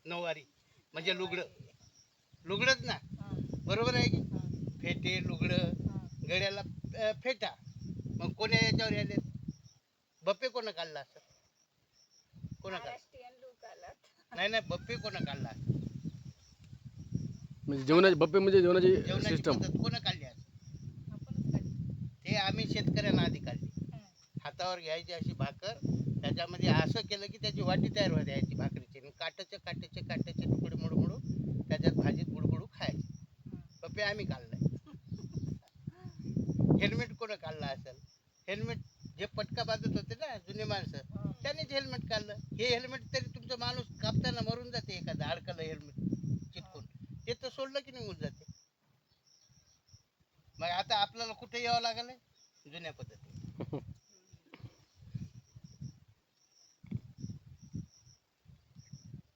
नऊवारी म्हणजे लुगडंच ना, बरोबर आहे की? फेटे लुगडं, गड्याला फेटा. मग कोण्या याच्यावर याले बप्पे कोण काढला असं? कोणा काढला? नाही नाही, बप्पे कोण काढला? म्हणजे जेवणाची बप्पे म्हणजे जेवणाची जेवणाची सिस्टम. पद्धत कोण काढली असं? ते आम्ही शेतकऱ्यांना आधी काढली. हातावर घ्यायची अशी भाकर, त्याच्यामध्ये असं केलं की त्याची वाटी तयार व्हायची द्यायची भाकरीची, आणि काट्याचे तुकडे मुडमुडू त्याच्यात भाजीत बुडबुडू खायचे. पप्पे आम्ही काढलाय. हेल्मेट कोण काढला असेल? हेल्मेट जे पटका बांधत होते ना जुने माणसं, त्यांनीच हेल्मेट काढलं. हे हेल्मेट तरी तुमचा माणूस कापताना मरून जाते, एखादं अडकलं हेल्मेट चिटकून, ते तर सोडलं की निघून जाते. मग आता आपल्याला कुठे यावं लागलं जुन्या पद्धती.